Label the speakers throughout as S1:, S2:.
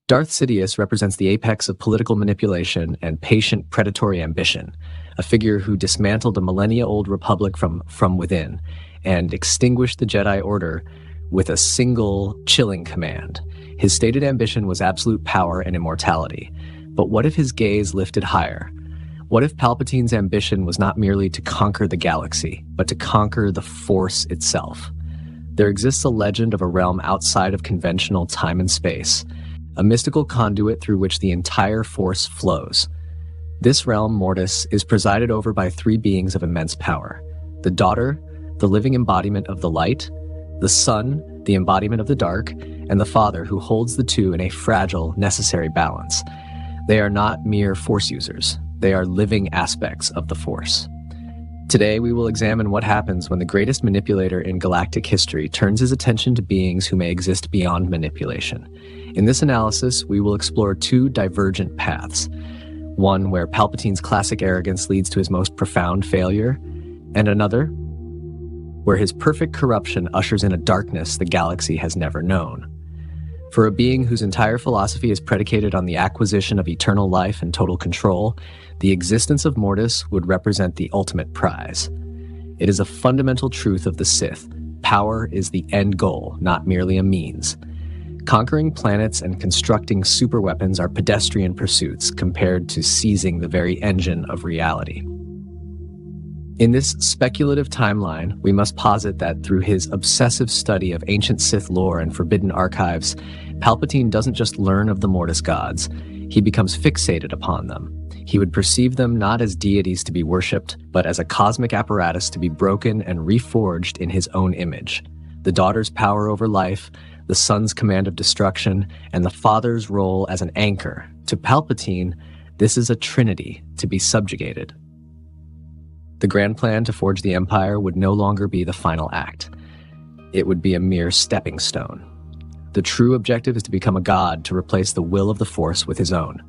S1: Darth Sidious represents the apex of political manipulation and patient predatory ambition, a figure who dismantled a millennia-old republic from within and extinguished the Jedi Order with a single chilling command. His stated ambition was absolute power and immortality. But what if his gaze lifted higher? What if Palpatine's ambition was not merely to conquer the galaxy, but to conquer the Force itself? There exists a legend of a realm outside of conventional time and space, a mystical conduit through which the entire Force flows. This realm, Mortis, is presided over by three beings of immense power: the daughter, the living embodiment of the light; the son, the embodiment of the dark; and the father, who holds the two in a fragile, necessary balance. They are not mere Force users. They are living aspects of the Force. Today, we will examine what happens when the greatest manipulator in galactic history turns his attention to beings who may exist beyond manipulation. In this analysis, we will explore two divergent paths. One where Palpatine's classic arrogance leads to his most profound failure, and another where his perfect corruption ushers in a darkness the galaxy has never known. For a being whose entire philosophy is predicated on the acquisition of eternal life and total control, the existence of Mortis would represent the ultimate prize. It is a fundamental truth of the Sith. Power is the end goal, not merely a means. Conquering planets and constructing superweapons are pedestrian pursuits compared to seizing the very engine of reality. In this speculative timeline, we must posit that through his obsessive study of ancient Sith lore and forbidden archives, Palpatine doesn't just learn of the Mortis gods, he becomes fixated upon them. He would perceive them not as deities to be worshipped, but as a cosmic apparatus to be broken and reforged in his own image. The daughter's power over life, the son's command of destruction, and the father's role as an anchor. To Palpatine, this is a trinity to be subjugated. The grand plan to forge the Empire would no longer be the final act. It would be a mere stepping stone. The true objective is to become a god to replace the will of the Force with his own.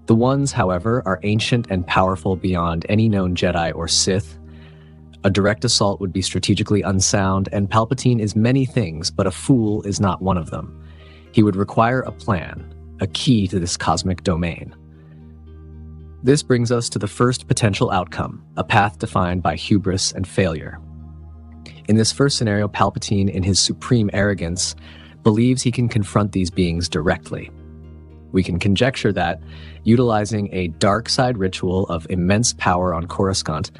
S1: The ones, however, are ancient and powerful beyond any known Jedi or Sith. A direct assault would be strategically unsound, and Palpatine is many things, but a fool is not one of them. He would require a plan, a key to this cosmic domain. This brings us to the first potential outcome, a path defined by hubris and failure. In this first scenario, Palpatine, in his supreme arrogance, believes he can confront these beings directly. We can conjecture that, utilizing a dark side ritual of immense power on Coruscant,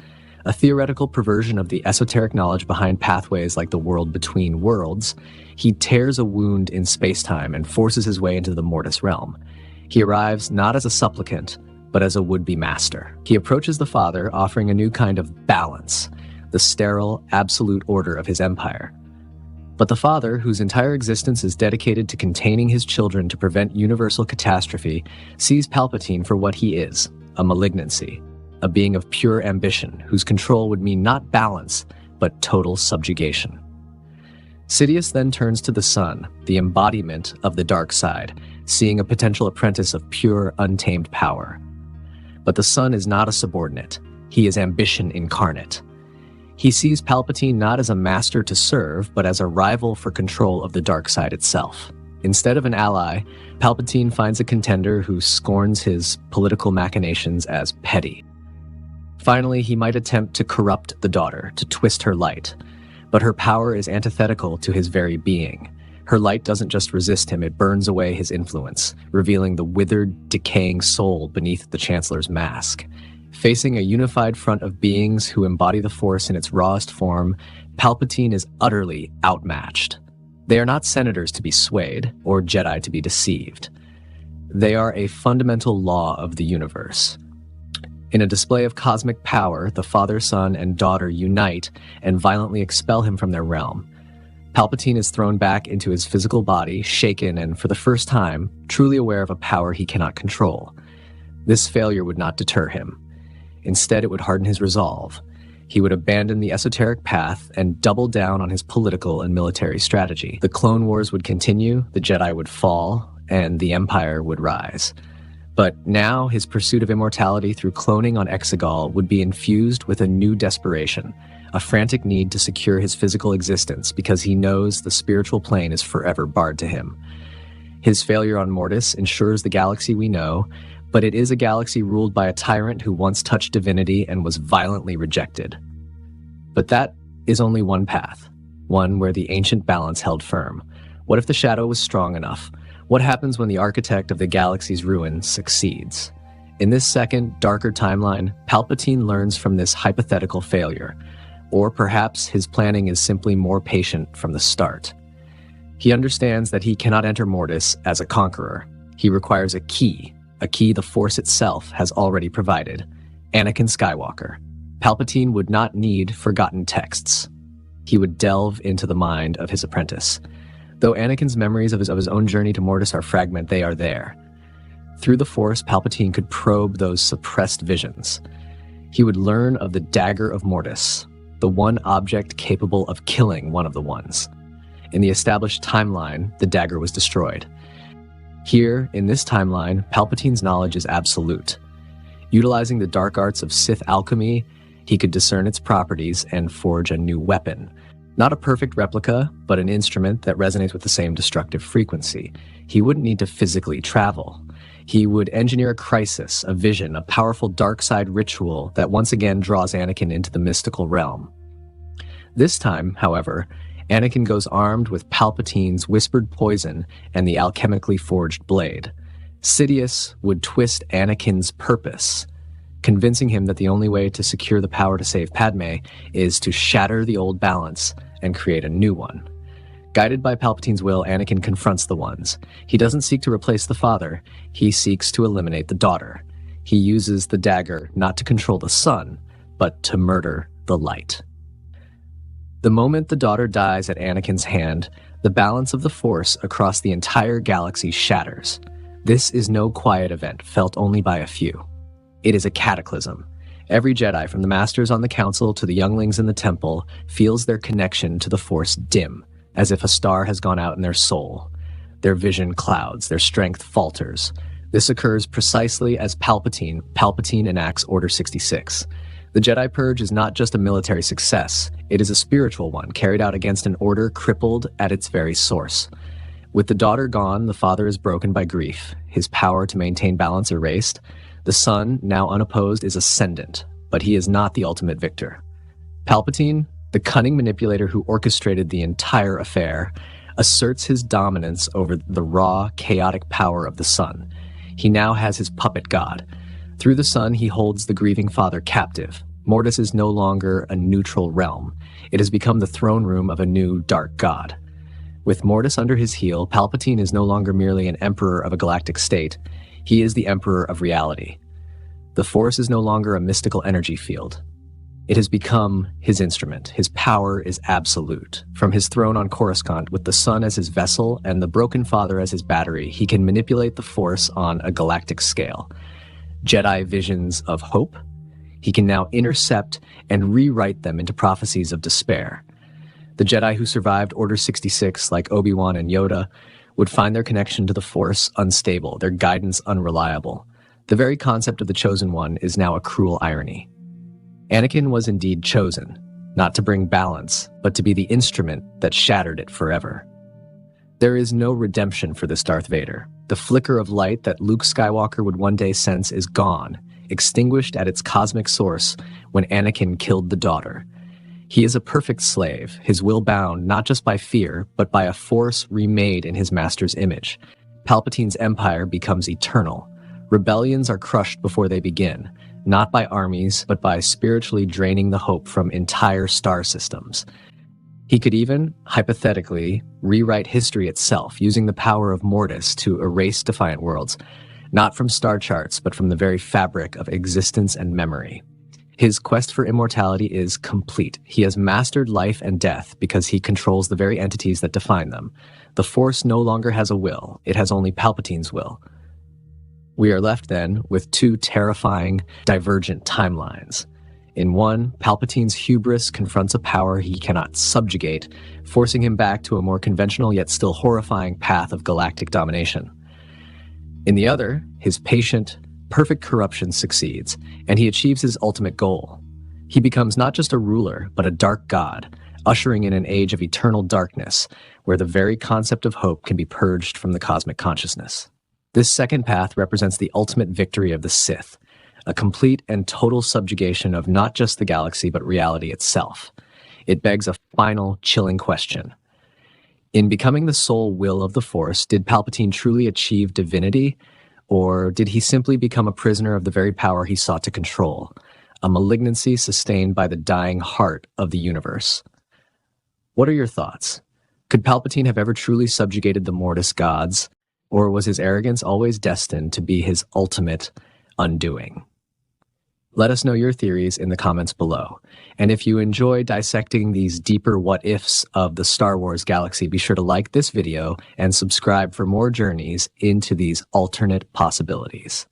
S1: a theoretical perversion of the esoteric knowledge behind pathways like the world between worlds, he tears a wound in space-time and forces his way into the Mortis realm. He arrives not as a supplicant, but as a would-be master. He approaches the father, offering a new kind of balance, the sterile, absolute order of his empire. But the father, whose entire existence is dedicated to containing his children to prevent universal catastrophe, sees Palpatine for what he is, a malignancy, a being of pure ambition, whose control would mean not balance, but total subjugation. Sidious then turns to the son, the embodiment of the dark side, seeing a potential apprentice of pure, untamed power. But the son is not a subordinate. He is ambition incarnate. He sees Palpatine not as a master to serve, but as a rival for control of the dark side itself. Instead of an ally, Palpatine finds a contender who scorns his political machinations as petty. Finally, he might attempt to corrupt the daughter, to twist her light. But her power is antithetical to his very being. Her light doesn't just resist him, it burns away his influence, revealing the withered, decaying soul beneath the Chancellor's mask. Facing a unified front of beings who embody the Force in its rawest form, Palpatine is utterly outmatched. They are not senators to be swayed, or Jedi to be deceived. They are a fundamental law of the universe. In a display of cosmic power, the father, son, and daughter unite and violently expel him from their realm. Palpatine is thrown back into his physical body, shaken and, for the first time, truly aware of a power he cannot control. This failure would not deter him. Instead, it would harden his resolve. He would abandon the esoteric path and double down on his political and military strategy. The Clone Wars would continue, the Jedi would fall, and the Empire would rise. But now, his pursuit of immortality through cloning on Exegol would be infused with a new desperation, a frantic need to secure his physical existence because he knows the spiritual plane is forever barred to him. His failure on Mortis ensures the galaxy we know, but it is a galaxy ruled by a tyrant who once touched divinity and was violently rejected. But that is only one path, one where the ancient balance held firm. What if the shadow was strong enough? What happens when the architect of the galaxy's ruin succeeds? In this second, darker timeline, Palpatine learns from this hypothetical failure. Or perhaps his planning is simply more patient from the start. He understands that he cannot enter Mortis as a conqueror. He requires a key the Force itself has already provided. Anakin Skywalker. Palpatine would not need forgotten texts. He would delve into the mind of his apprentice. Though Anakin's memories of his own journey to Mortis are fragmented, they are there. Through the Force, Palpatine could probe those suppressed visions. He would learn of the dagger of Mortis, the one object capable of killing one of the ones. In the established timeline, the dagger was destroyed. Here, in this timeline, Palpatine's knowledge is absolute. Utilizing the dark arts of Sith alchemy, he could discern its properties and forge a new weapon. Not a perfect replica, but an instrument that resonates with the same destructive frequency. He wouldn't need to physically travel. He would engineer a crisis, a vision, a powerful dark side ritual that once again draws Anakin into the mystical realm. This time, however, Anakin goes armed with Palpatine's whispered poison and the alchemically forged blade. Sidious would twist Anakin's purpose, convincing him that the only way to secure the power to save Padme is to shatter the old balance and create a new one. Guided by Palpatine's will, Anakin confronts the ones. He doesn't seek to replace the father, he seeks to eliminate the daughter. He uses the dagger not to control the son, but to murder the light. The moment the daughter dies at Anakin's hand, the balance of the Force across the entire galaxy shatters. This is no quiet event felt only by a few. It is a cataclysm. Every Jedi, from the Masters on the Council to the younglings in the Temple, feels their connection to the Force dim, as if a star has gone out in their soul. Their vision clouds, their strength falters. This occurs precisely as Palpatine enacts Order 66. The Jedi Purge is not just a military success, it is a spiritual one carried out against an order crippled at its very source. With the daughter gone, the father is broken by grief, his power to maintain balance erased. The son, now unopposed, is ascendant, but he is not the ultimate victor. Palpatine, the cunning manipulator who orchestrated the entire affair, asserts his dominance over the raw, chaotic power of the son. He now has his puppet god. Through the son, he holds the grieving father captive. Mortis is no longer a neutral realm. It has become the throne room of a new dark god. With Mortis under his heel, Palpatine is no longer merely an emperor of a galactic state. He is the emperor of reality. The Force is no longer a mystical energy field. It has become his instrument. His power is absolute. From his throne on Coruscant, with the son as his vessel and the broken father as his battery, he can manipulate the Force on a galactic scale. Jedi visions of hope, he can now intercept and rewrite them into prophecies of despair. The Jedi who survived Order 66, like Obi-Wan and Yoda, would find their connection to the Force unstable, their guidance unreliable. The very concept of the Chosen One is now a cruel irony. Anakin was indeed chosen, not to bring balance, but to be the instrument that shattered it forever. There is no redemption for this Darth Vader. The flicker of light that Luke Skywalker would one day sense is gone, extinguished at its cosmic source when Anakin killed the daughter. He is a perfect slave, his will bound not just by fear, but by a Force remade in his master's image. Palpatine's empire becomes eternal. Rebellions are crushed before they begin, not by armies, but by spiritually draining the hope from entire star systems. He could even, hypothetically, rewrite history itself, using the power of Mortis to erase defiant worlds, not from star charts, but from the very fabric of existence and memory. His quest for immortality is complete. He has mastered life and death because he controls the very entities that define them. The Force no longer has a will. It has only Palpatine's will. We are left, then, with two terrifying, divergent timelines. In one, Palpatine's hubris confronts a power he cannot subjugate, forcing him back to a more conventional yet still horrifying path of galactic domination. In the other, his patient, perfect corruption succeeds, and he achieves his ultimate goal. He becomes not just a ruler, but a dark god, ushering in an age of eternal darkness, where the very concept of hope can be purged from the cosmic consciousness. This second path represents the ultimate victory of the Sith, a complete and total subjugation of not just the galaxy but reality itself. It begs a final, chilling question. In becoming the sole will of the Force, did Palpatine truly achieve divinity, or did he simply become a prisoner of the very power he sought to control, a malignancy sustained by the dying heart of the universe? What are your thoughts? Could Palpatine have ever truly subjugated the Mortis gods, or was his arrogance always destined to be his ultimate undoing? Let us know your theories in the comments below. And if you enjoy dissecting these deeper what-ifs of the Star Wars galaxy, be sure to like this video and subscribe for more journeys into these alternate possibilities.